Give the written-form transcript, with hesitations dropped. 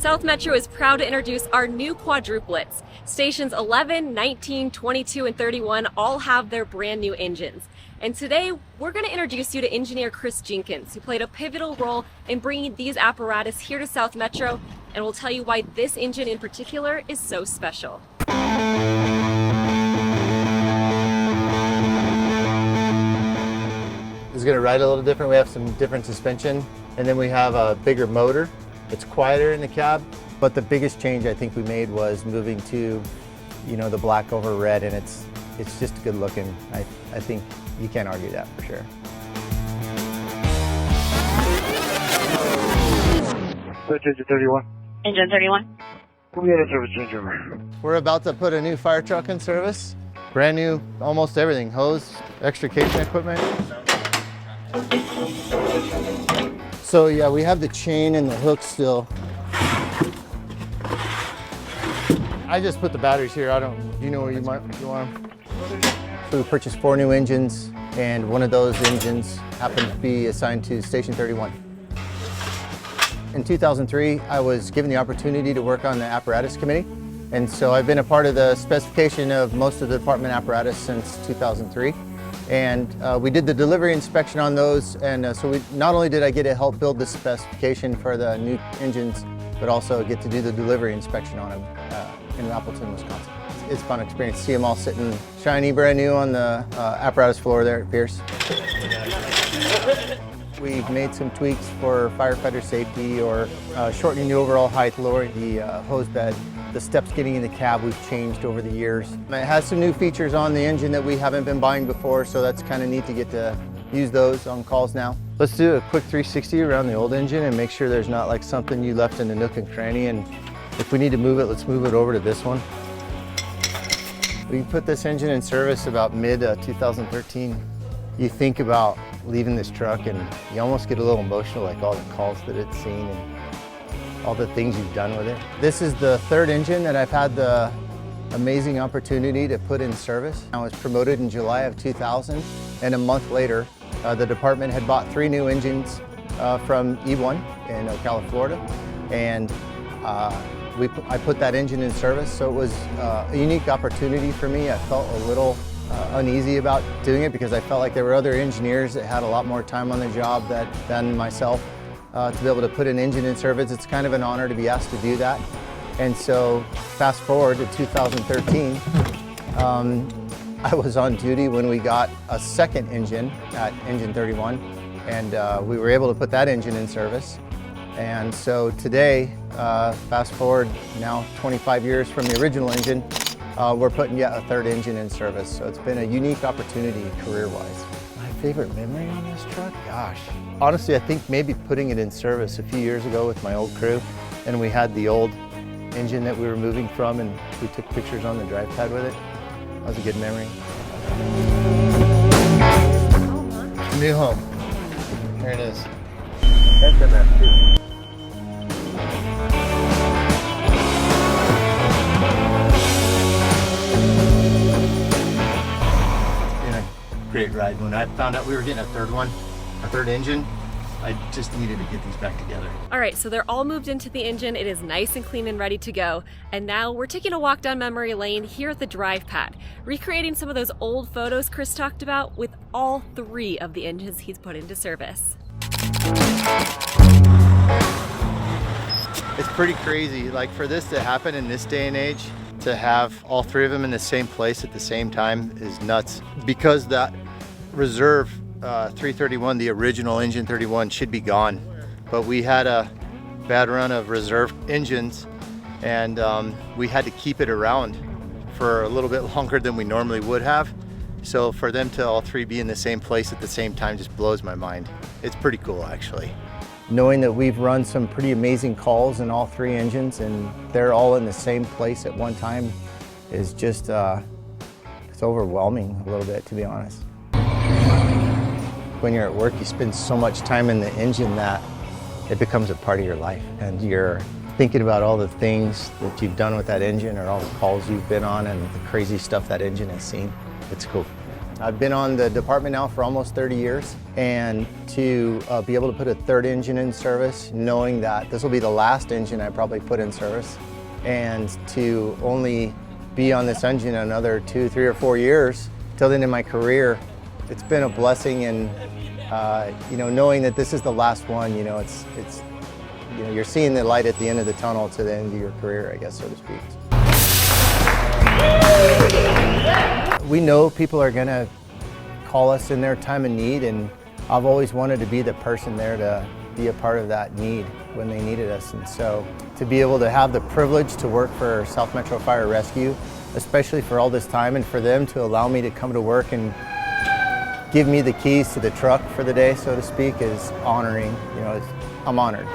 South Metro is proud to introduce our new quadruplets. Stations 11, 19, 22, and 31 all have their brand new engines. And today, we're going to introduce you to engineer Chris Jenkins, who played a pivotal role in bringing these apparatus here to South Metro, and we'll tell you why this engine in particular is so special. It's going to ride a little different. We have some different suspension, and then we have a bigger motor. It's quieter in the cab, but the biggest change I think we made was moving to, the black over red, and it's just good looking. I think you can't argue that for sure. Engine 31. Engine 31. We got a service change over. We're about to put a new fire truck in service. Brand new, almost everything. Hose, extrication equipment. So yeah, we have the chain and the hook still. I just put the batteries here. Do you know where you want them? So we purchased 4 new engines, and one of those engines happened to be assigned to Station 31. In 2003, I was given the opportunity to work on the apparatus committee. And so I've been a part of the specification of most of the department apparatus since 2003. And we did the delivery inspection on those. And so not only did I get to help build the specification for the new engines, but also get to do the delivery inspection on them in Appleton, Wisconsin. It's a fun experience. See them all sitting shiny, brand new on the apparatus floor there at Pierce. We've made some tweaks for firefighter safety, or shortening the overall height, lowering the hose bed. The steps getting in the cab we've changed over the years. It has some new features on the engine that we haven't been buying before, so that's kind of neat to get to use those on calls now. Let's do a quick 360 around the old engine and make sure there's not like something you left in the nook and cranny, and if we need to move it, let's move it over to this one. We put this engine in service about mid-2013. You think about leaving this truck and you almost get a little emotional, like all the calls that it's seen and all the things you've done with it. This is the 3rd engine that I've had the amazing opportunity to put in service. I was promoted in July of 2000, and a month later, the department had bought 3 new engines from E1 in Ocala, Florida, and I put that engine in service, so it was a unique opportunity for me. I felt a little uneasy about doing it because I felt like there were other engineers that had a lot more time on the job than myself. To be able to put an engine in service, it's kind of an honor to be asked to do that. And so fast forward to 2013, I was on duty when we got a 2nd engine at Engine 31, and we were able to put that engine in service. And so today, fast forward now 25 years from the original engine, we're putting yet a 3rd engine in service. So it's been a unique opportunity career-wise. My favorite memory on this truck? Gosh. Honestly, I think maybe putting it in service a few years ago with my old crew, and we had the old engine that we were moving from, and we took pictures on the drive pad with it. That was a good memory. New home. Here it is. That's the map too. Great ride. When I found out we were getting a 3rd engine, I just needed to get these back together. All right, so they're all moved into the engine. It is nice and clean and ready to go. And now we're taking a walk down memory lane here at the drive pad, recreating some of those old photos Chris talked about with all 3 of the engines he's put into service. It's pretty crazy. Like, for this to happen in this day and age, to have all 3 of them in the same place at the same time is nuts. Because that reserve 331, the original Engine 31, should be gone. But we had a bad run of reserve engines, and we had to keep it around for a little bit longer than we normally would have. So for them to all 3 be in the same place at the same time just blows my mind. It's pretty cool, actually. Knowing that we've run some pretty amazing calls in all 3 engines and they're all in the same place at one time is just, it's overwhelming a little bit, to be honest. When you're at work, you spend so much time in the engine that it becomes a part of your life, and you're thinking about all the things that you've done with that engine, or all the calls you've been on and the crazy stuff that engine has seen. It's cool. I've been on the department now for almost 30 years, and to be able to put a third engine in service, knowing that this will be the last engine I probably put in service, and to only be on this engine another 2, 3, or 4 years till the end of my career, it's been a blessing. And knowing that this is the last one, it's you're seeing the light at the end of the tunnel to the end of your career, I guess, so to speak. We know people are going to call us in their time of need, and I've always wanted to be the person there to be a part of that need when they needed us. And so to be able to have the privilege to work for South Metro Fire Rescue, especially for all this time, and for them to allow me to come to work and give me the keys to the truck for the day, so to speak, is honoring. I'm honored.